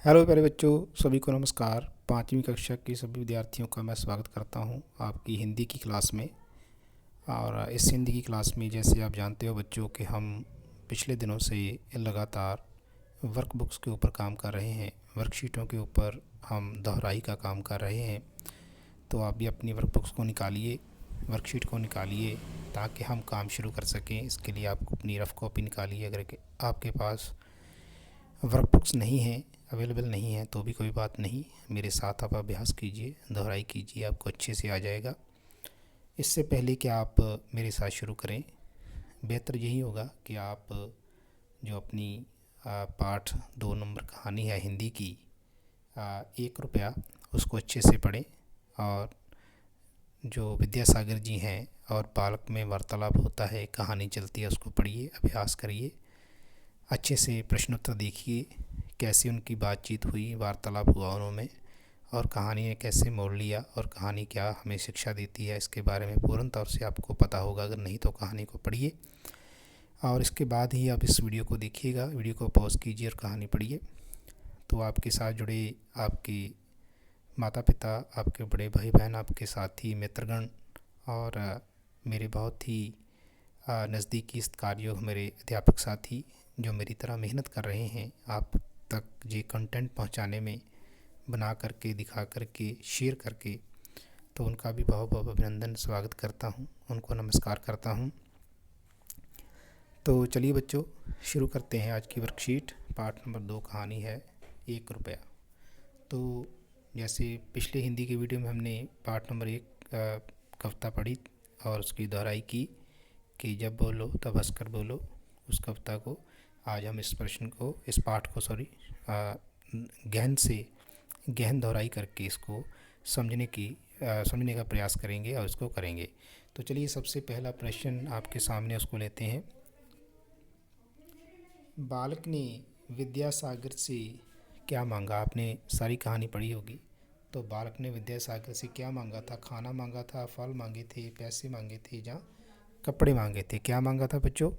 Hello प्यारे बच्चों, सभी को नमस्कार। पाँचवीं कक्षा के सभी विद्यार्थियों का मैं स्वागत करता हूं आपकी हिंदी की क्लास में। और इस हिंदी की क्लास में जैसे आप जानते हो बच्चों कि हम पिछले दिनों से लगातार वर्कबुक्स के ऊपर काम कर रहे हैं, वर्कशीटों के ऊपर हम दोहराई का काम कर रहे हैं। तो आप भी अपनी वर्कबुक्स को निकालिए, वर्कशीट को निकालिए ताकि हम काम शुरू कर सकें। इसके लिए आपको अपनी रफ़ कॉपी निकालिए। अगर आपके पास वर्कबुक्स नहीं हैं, अवेलेबल नहीं है तो भी कोई बात नहीं, मेरे साथ आप अभ्यास कीजिए, दोहराई कीजिए, आपको अच्छे से आ जाएगा। इससे पहले कि आप मेरे साथ शुरू करें, बेहतर यही होगा कि आप जो अपनी पाठ 2 नंबर कहानी है हिंदी की 1 रुपया, उसको अच्छे से पढ़ें। और जो विद्यासागर जी हैं और बालक में वार्तालाप होता है, कहानी चलती है, उसको पढ़िए, अभ्यास करिए, अच्छे से प्रश्नोत्तर देखिए, कैसे उनकी बातचीत हुई, वार्तालाप हुआ उन्होंने, और कहानी ने कैसे मोड़ लिया और कहानी क्या हमें शिक्षा देती है, इसके बारे में पूर्ण तौर से आपको पता होगा। अगर नहीं तो कहानी को पढ़िए और इसके बाद ही आप इस वीडियो को देखिएगा। वीडियो को पॉज कीजिए और कहानी पढ़िए। तो आपके साथ जुड़े आपके माता पिता, आपके बड़े भाई बहन, आपके साथी मित्रगण और मेरे बहुत ही नज़दीकी सत्कारयोग मेरे अध्यापक साथी जो मेरी तरह मेहनत कर रहे हैं आप तक ये कंटेंट पहुंचाने में, बना करके, दिखा करके, शेयर करके, तो उनका भी बहुत बहुत अभिनंदन, स्वागत करता हूं, उनको नमस्कार करता हूं। तो चलिए बच्चों, शुरू करते हैं आज की वर्कशीट। पाठ नंबर 2 कहानी है 1 रुपया। तो जैसे पिछले हिंदी के वीडियो में हमने पाठ नंबर 1 कविता पढ़ी और उसकी दोहराई की कि जब बोलो तब हंसकर बोलो, उस कविता को आज हम इस प्रश्न को, इस पाठ को गहन दोहराई करके इसको समझने का प्रयास करेंगे और इसको करेंगे। तो चलिए सबसे पहला प्रश्न आपके सामने उसको लेते हैं। बालक ने विद्यासागर से क्या मांगा? आपने सारी कहानी पढ़ी होगी। तो बालक ने विद्यासागर से क्या मांगा था? खाना मांगा था, फल मांगे थे, पैसे मांगे थे या कपड़े मांगे थे? क्या मांगा था बच्चों?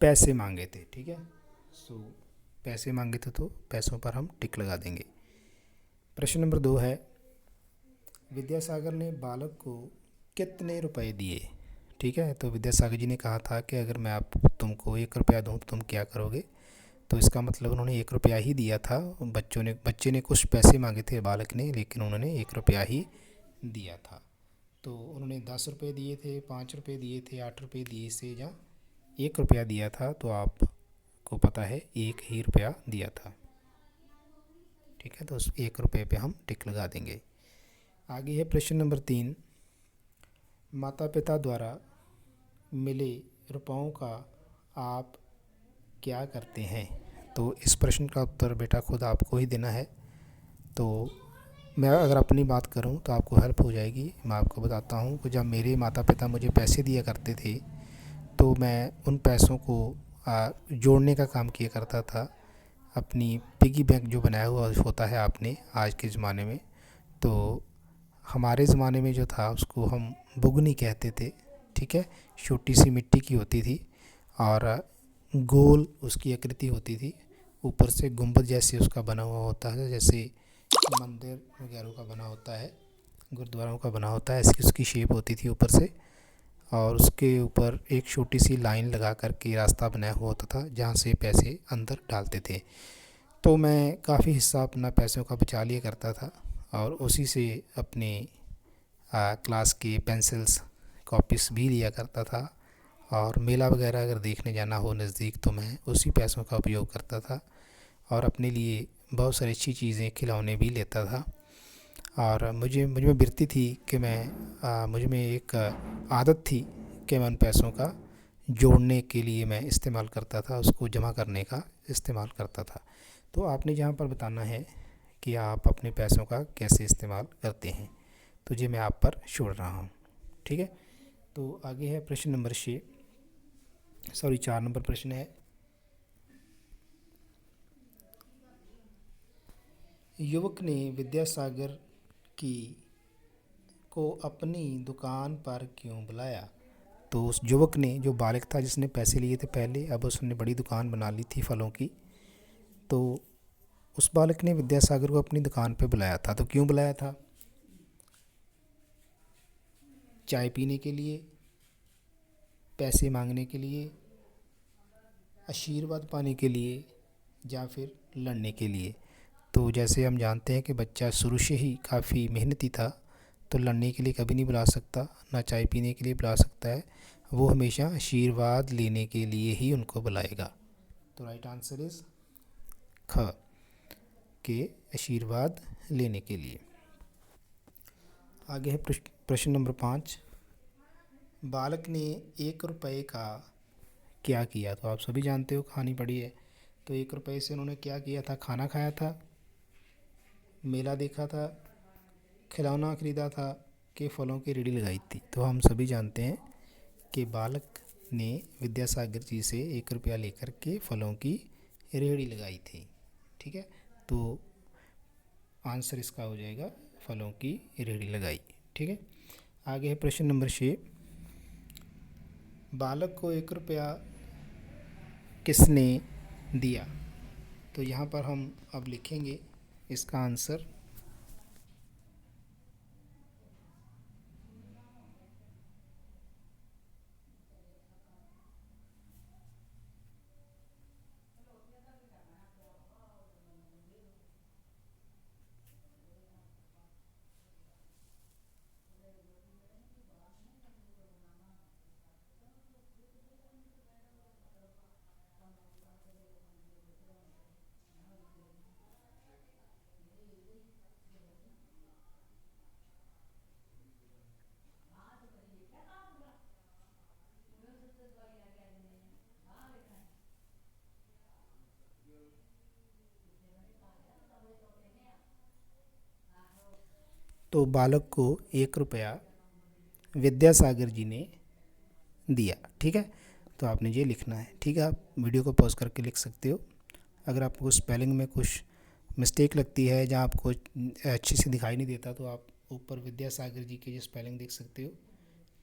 पैसे मांगे थे। ठीक है, पैसे मांगे थे तो पैसों पर हम टिक लगा देंगे। प्रश्न नंबर 2 है, विद्यासागर ने बालक को कितने रुपए दिए? ठीक है, तो विद्यासागर जी ने कहा था कि अगर मैं तुमको 1 रुपया दूँ तो तुम क्या करोगे? तो इसका मतलब उन्होंने 1 रुपया ही दिया था। बच्चे ने कुछ पैसे मांगे थे बालक ने, लेकिन उन्होंने 1 रुपया ही दिया था। तो उन्होंने 10 रुपये दिए थे, 5 रुपये दिए थे, 8 रुपये दिए से या 1 रुपया दिया था। तो आपको पता है 1 ही रुपया दिया था। ठीक है, तो उस 1 रुपये पे हम टिक लगा देंगे। आगे है प्रश्न नंबर 3, माता पिता द्वारा मिले रुपयों का आप क्या करते हैं? तो इस प्रश्न का उत्तर बेटा खुद आपको ही देना है। तो मैं अगर अपनी बात करूं तो आपको हेल्प हो जाएगी। मैं आपको बताता हूं कि जब मेरे माता पिता मुझे पैसे दिया करते थे तो मैं उन पैसों को जोड़ने का काम किया करता था। अपनी पिगी बैंक जो बनाया हुआ होता है आपने आज के ज़माने में, तो हमारे ज़माने में जो था उसको हम बुगनी कहते थे। ठीक है, छोटी सी मिट्टी की होती थी और गोल उसकी आकृति होती थी, ऊपर से गुंबद जैसे उसका बना हुआ होता है, जैसे मंदिर वगैरह का बना होता है, गुरुद्वारों का बना होता है, ऐसी उसकी शेप होती थी ऊपर से। और उसके ऊपर एक छोटी सी लाइन लगा करके रास्ता बनाया हुआ होता था जहाँ से पैसे अंदर डालते थे। तो मैं काफ़ी हिस्सा अपना पैसों का बचा लिया करता था और उसी से अपने क्लास के पेंसिल्स, कॉपीज़ भी लिया करता था। और मेला वगैरह अगर देखने जाना हो नज़दीक तो मैं उसी पैसों का उपयोग करता था और अपने लिए बहुत सारी अच्छी चीज़ें, खिलौने भी लेता था। और मुझ में वृत्ति थी कि मुझ में एक आदत थी कि मैं उन पैसों का जोड़ने के लिए मैं इस्तेमाल करता था, उसको जमा करने का इस्तेमाल करता था। तो आपने यहाँ पर बताना है कि आप अपने पैसों का कैसे इस्तेमाल करते हैं, तो ये मैं आप पर छोड़ रहा हूँ। ठीक है, तो आगे है प्रश्न नंबर 4 नंबर प्रश्न है, युवक ने विद्यासागर को अपनी दुकान पर क्यों बुलाया? तो उस युवक ने, जो बालक था जिसने पैसे लिए थे पहले, अब उसने बड़ी दुकान बना ली थी फलों की, तो उस बालक ने विद्यासागर को अपनी दुकान पर बुलाया था। तो क्यों बुलाया था? चाय पीने के लिए, पैसे मांगने के लिए, आशीर्वाद पाने के लिए, या फिर लड़ने के लिए। तो जैसे हम जानते हैं कि बच्चा शुरू से ही काफ़ी मेहनती था, तो लड़ने के लिए कभी नहीं बुला सकता, ना चाय पीने के लिए बुला सकता है। वो हमेशा आशीर्वाद लेने के लिए ही उनको बुलाएगा। तो राइट आंसर इज़ ख, के आशीर्वाद लेने के लिए। आगे है प्रश्न नंबर 5। बालक ने 1 रुपये का क्या किया? तो आप सभी जानते हो, कहानी पढ़ी है। तो 1 रुपये से उन्होंने क्या किया था? खाना खाया था, मेला देखा था, खिलौना खरीदा था, कि फलों की रेडी लगाई थी। तो हम सभी जानते हैं कि बालक ने विद्यासागर जी से 1 रुपया लेकर के फलों की रेडी लगाई थी। ठीक है, तो आंसर इसका हो जाएगा फलों की रेडी लगाई। ठीक है, आगे है प्रश्न नंबर 6। बालक को 1 रुपया किसने दिया? तो यहाँ पर हम अब लिखेंगे इसका आंसर। तो बालक को 1 रुपया विद्यासागर जी ने दिया। ठीक है, तो आपने ये लिखना है। ठीक है, आप वीडियो को पॉज करके लिख सकते हो। अगर आपको स्पेलिंग में कुछ मिस्टेक लगती है, जहाँ आपको अच्छे से दिखाई नहीं देता, तो आप ऊपर विद्यासागर जी की स्पेलिंग देख सकते हो।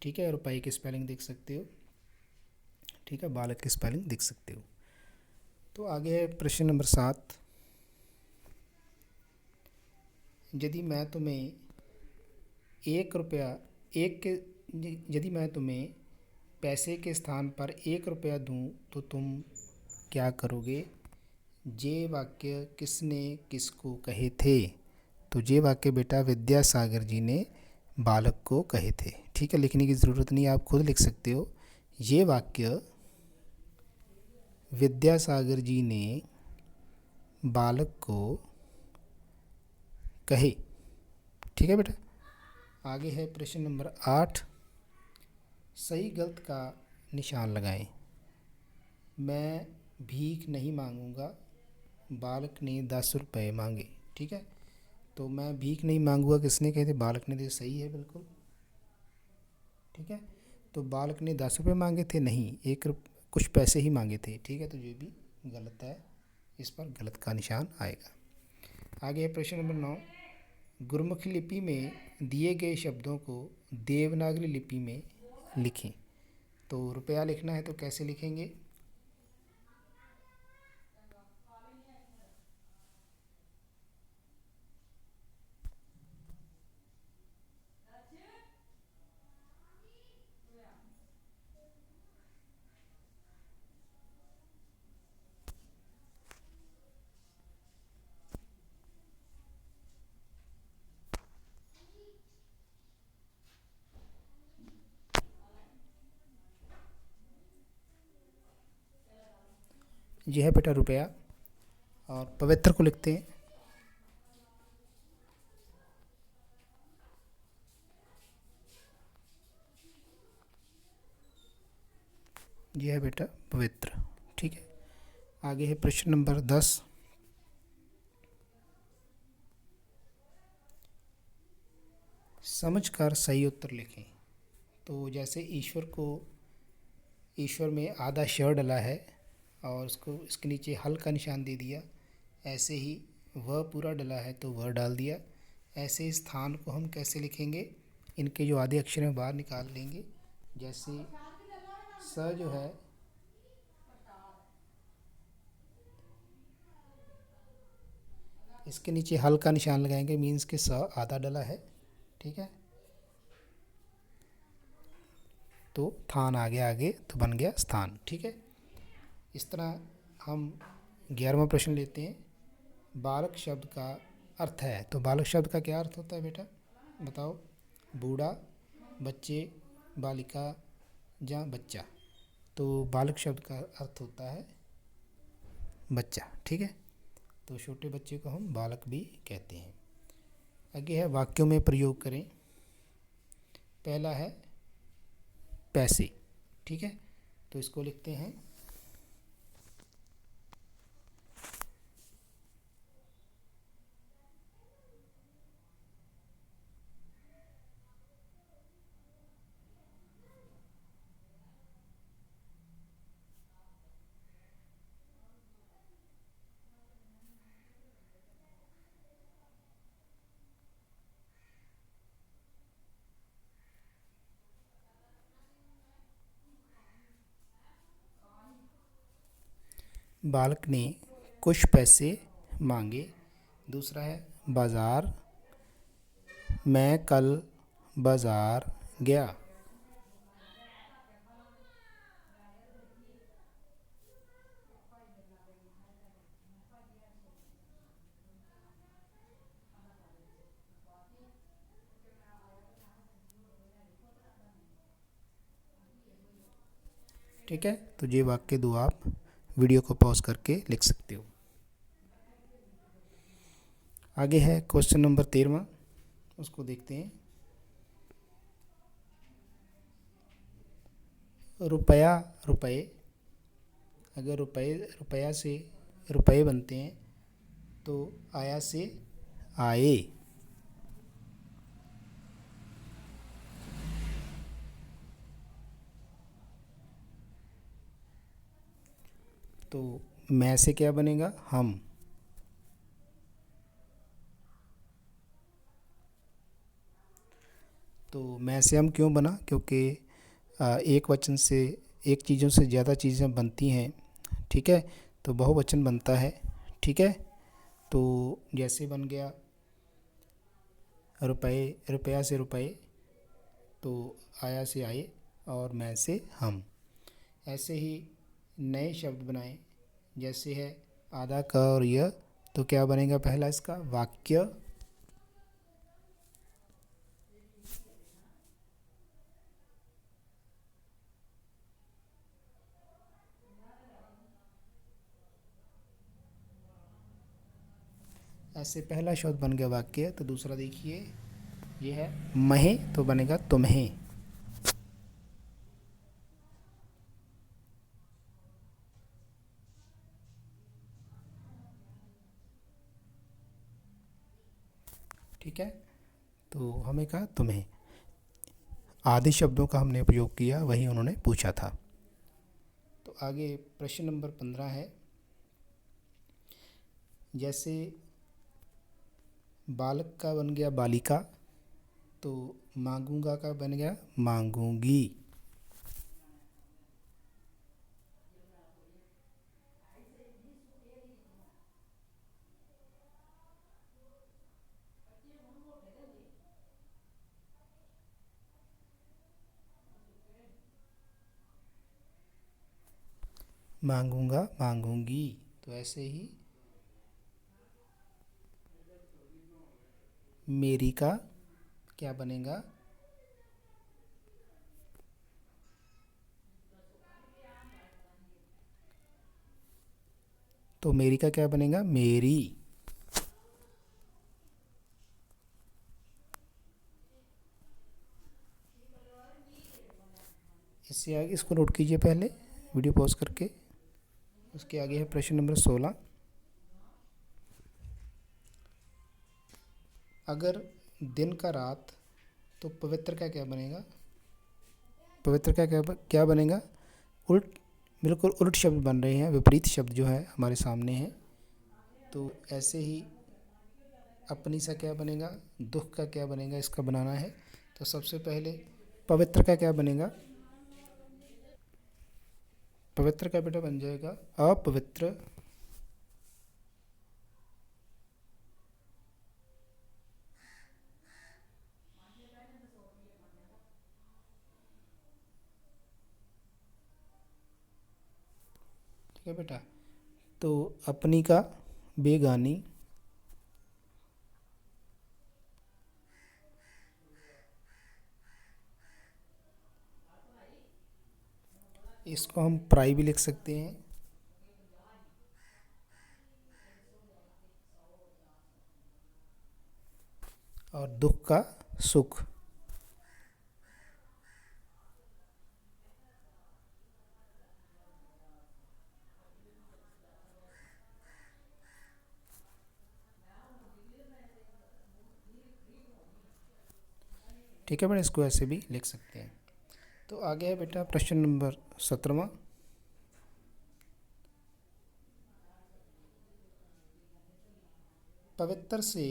ठीक है, रुपये की स्पेलिंग देख सकते हो। ठीक है, बालक की स्पेलिंग देख सकते हो। तो आगे है प्रश्न नंबर 7। यदि मैं तुम्हें 1 रुपया एक के यदि मैं तुम्हें पैसे के स्थान पर 1 रुपया दूं तो तुम क्या करोगे? ये वाक्य किसने किसको कहे थे? तो ये वाक्य बेटा विद्यासागर जी ने बालक को कहे थे। ठीक है, लिखने की ज़रूरत नहीं, आप खुद लिख सकते हो। ये वाक्य विद्यासागर जी ने बालक को कहे। ठीक है बेटा, आगे है प्रश्न नंबर 8। सही गलत का निशान लगाएं। मैं भीख नहीं मांगूंगा, बालक ने 10 रुपये मांगे। ठीक है, तो मैं भीख नहीं मांगूंगा किसने कहे थे? बालक ने। तो सही है बिल्कुल। ठीक है, तो बालक ने 10 रुपये मांगे थे? नहीं, कुछ पैसे ही मांगे थे। ठीक है, तो ये भी गलत है, इस पर गलत का निशान आएगा। आगे है प्रश्न नंबर 9। गुरमुखी लिपि में दिए गए शब्दों को देवनागरी लिपि में लिखें। तो रुपया लिखना है, तो कैसे लिखेंगे? यह है बेटा रुपया। और पवित्र को लिखते हैं। यह है बेटा पवित्र। ठीक है, आगे है प्रश्न नंबर 10। समझकर सही उत्तर लिखें। तो जैसे ईश्वर में आधा श डला है और उसको इसके नीचे हल का निशान दे दिया, ऐसे ही वह पूरा डला है तो वह डाल दिया। ऐसे स्थान को हम कैसे लिखेंगे? इनके जो आधे अक्षर में बाहर निकाल लेंगे। जैसे स जो है इसके नीचे हल का निशान लगाएंगे, मीन्स के स आधा डला है, ठीक है। तो थान आगे आगे तो बन गया स्थान, ठीक है। इस तरह हम 11वां प्रश्न लेते हैं। बालक शब्द का अर्थ है, तो बालक शब्द का क्या अर्थ होता है बेटा, बताओ। बूढ़ा, बच्चे, बालिका या बच्चा। तो बालक शब्द का अर्थ होता है बच्चा, ठीक है। तो छोटे बच्चे को हम बालक भी कहते हैं। आगे है वाक्यों में प्रयोग करें। पहला है पैसे, ठीक है। तो इसको लिखते हैं बालक ने कुछ पैसे मांगे। दूसरा है बाज़ार, मैं कल बाज़ार गया। ठीक है, तो ये वाक्य दो आप वीडियो को पॉज करके लिख सकते हो। आगे है क्वेश्चन नंबर 13वां, उसको देखते हैं। रुपया, रुपये। अगर रुपया से रुपये बनते हैं तो आया से आए। तो मैं से क्या बनेगा, हम। तो मैं से हम क्यों बना, क्योंकि एक वचन से एक चीज़ों से ज़्यादा चीज़ें बनती हैं, ठीक है। तो बहुवचन बनता है, ठीक है। तो जैसे बन गया रुपये, रुपया से रुपये, तो आया से आए, और मैं से हम। ऐसे ही नए शब्द बनाएं, जैसे है आधा का और यह, तो क्या बनेगा पहला इसका वाक्य। ऐसे पहला शब्द बन गया वाक्य। तो दूसरा देखिए, ये है महे, तो बनेगा तुम्हें। ठीक है, तो हमें कहा तुम्हें। आधे शब्दों का हमने उपयोग किया, वही उन्होंने पूछा था। तो आगे प्रश्न नंबर 15 है। जैसे बालक का बन गया बालिका, तो मांगूंगा का बन गया मांगूंगी। मांगूंगा, मांगूंगी। तो ऐसे ही मेरी का क्या बनेगा, तो मेरी का क्या बनेगा मेरी। इससे आगे इसको नोट कीजिए पहले, वीडियो पॉज करके। उसके आगे है प्रश्न नंबर 16। अगर दिन का रात, तो पवित्र का क्या बनेगा, पवित्र का क्या बनेगा, उल्ट, बिल्कुल उल्ट शब्द बन रहे हैं, विपरीत शब्द जो है हमारे सामने है। तो ऐसे ही अपनी सा क्या बनेगा, दुख का क्या बनेगा, इसका बनाना है। तो सबसे पहले पवित्र का क्या बनेगा, पवित्र का बेटा बन जाएगा अपवित्र। ठीक है बेटा। तो अपनी का बेगानी, इसको हम पराई भी लिख सकते हैं। और दुख का सुख। ठीक है बेटा, इसको ऐसे भी लिख सकते हैं। तो आगे है बेटा प्रश्न नंबर 17वां। पवित्र से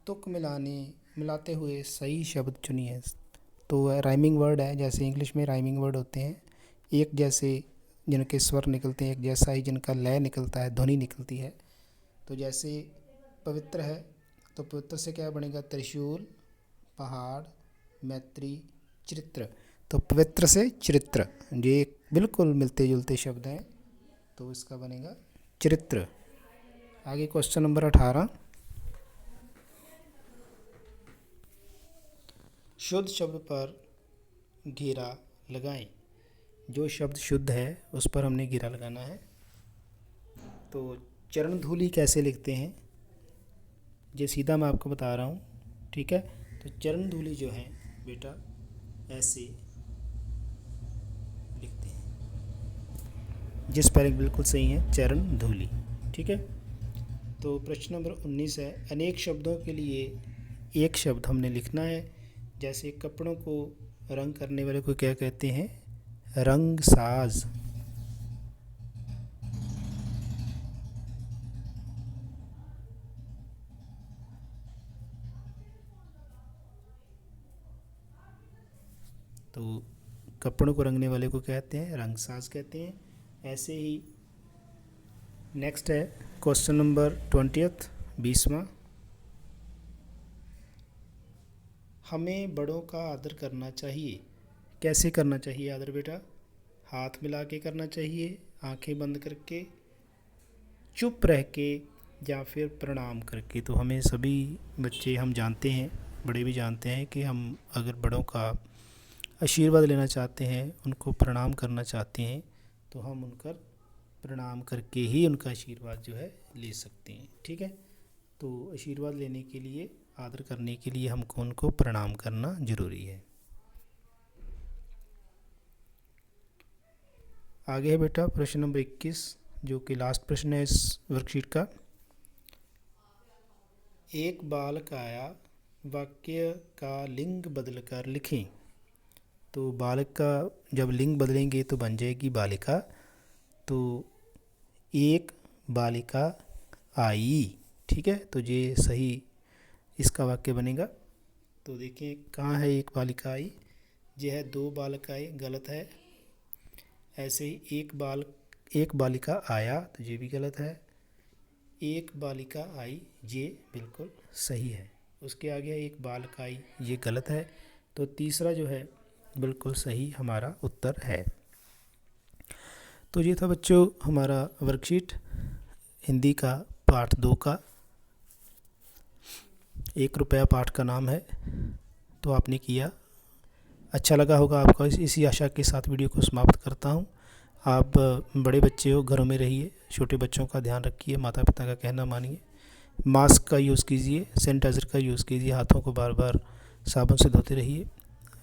तुक मिलाते हुए सही शब्द चुनिए। तो राइमिंग वर्ड है, जैसे इंग्लिश में राइमिंग वर्ड होते हैं, एक जैसे जिनके स्वर निकलते हैं, एक जैसा ही जिनका लय निकलता है, ध्वनि निकलती है। तो जैसे पवित्र है, तो पवित्र से क्या बनेगा? त्रिशूल, पहाड़, मैत्री, चरित्र। तो पवित्र से चरित्र, ये बिल्कुल मिलते जुलते शब्द हैं, तो इसका बनेगा चरित्र। आगे क्वेश्चन नंबर 18। शुद्ध शब्द पर घेरा लगाएं। जो शब्द शुद्ध है उस पर हमने घेरा लगाना है। तो चरण धूलि कैसे लिखते हैं, ये सीधा मैं आपको बता रहा हूँ। ठीक है, तो चरण धूलि जो है बेटा ऐसे लिखते हैं। जिस स्पेलिंग बिल्कुल सही है, चरण धूलि। ठीक है। तो प्रश्न नंबर 19 है, अनेक शब्दों के लिए एक शब्द हमने लिखना है। जैसे कपड़ों को रंग करने वाले को क्या कहते हैं? रंग साज। तो कपड़ों को रंगने वाले को कहते हैं रंग साज कहते हैं। ऐसे ही नेक्स्ट है क्वेश्चन नंबर 20, 20वां। हमें बड़ों का आदर करना चाहिए। कैसे करना चाहिए आदर बेटा? हाथ मिला के करना चाहिए, आंखें बंद करके, चुप रह के, या फिर प्रणाम करके। तो हमें सभी बच्चे हम जानते हैं, बड़े भी जानते हैं कि हम अगर बड़ों का आशीर्वाद लेना चाहते हैं, उनको प्रणाम करना चाहते हैं, तो हम उनका प्रणाम करके ही उनका आशीर्वाद जो है ले सकते हैं। ठीक है। तो आशीर्वाद लेने के लिए, आदर करने के लिए हमको उनको प्रणाम करना जरूरी है। आगे है बेटा प्रश्न नंबर 21, जो कि लास्ट प्रश्न है इस वर्कशीट का। एक बालक आया, वाक्य का लिंग बदलकर लिखें। तो बालक का जब लिंग बदलेंगे तो बन जाएगी बालिका। तो एक बालिका आई। ठीक है, तो ये सही इसका वाक्य बनेगा। तो देखिए कहाँ है एक बालिका आई? ये है दो बालक आए, गलत है। ऐसे ही एक बालिका आया, तो ये भी गलत है। एक बालिका आई, ये बिल्कुल सही है। उसके आगे एक बालक आई, ये गलत है। तो तीसरा जो है बिल्कुल सही हमारा उत्तर है। तो ये था बच्चों हमारा वर्कशीट हिंदी का पाठ 2 का। 1 रुपया पाठ का नाम है। तो आपने किया, अच्छा लगा होगा आपका। इसी आशा के साथ वीडियो को समाप्त करता हूँ। आप बड़े बच्चे हो, घरों में रहिए, छोटे बच्चों का ध्यान रखिए, माता पिता का कहना मानिए, मास्क का यूज़ कीजिए, सैनिटाइज़र का यूज़ कीजिए, हाथों को बार बार साबुन से धोते रहिए,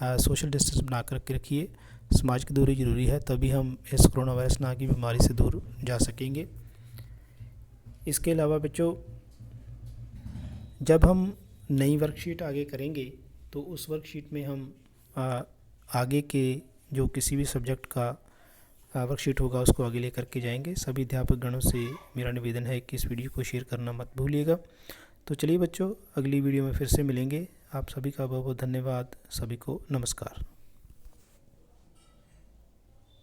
सोशल डिस्टेंस बना कर के रखिए। सामाजिक दूरी ज़रूरी है, तभी हम इस कोरोना वायरस नाम की बीमारी से दूर जा सकेंगे। इसके अलावा बच्चों, जब हम नई वर्कशीट आगे करेंगे तो उस वर्कशीट में हम आगे के जो किसी भी सब्जेक्ट का वर्कशीट होगा उसको आगे लेकर के जाएंगे। सभी अध्यापक गणों से मेरा निवेदन है कि इस वीडियो को शेयर करना मत भूलिएगा। तो चलिए बच्चों, अगली वीडियो में फिर से मिलेंगे। आप सभी का बहुत बहुत धन्यवाद। सभी को नमस्कार।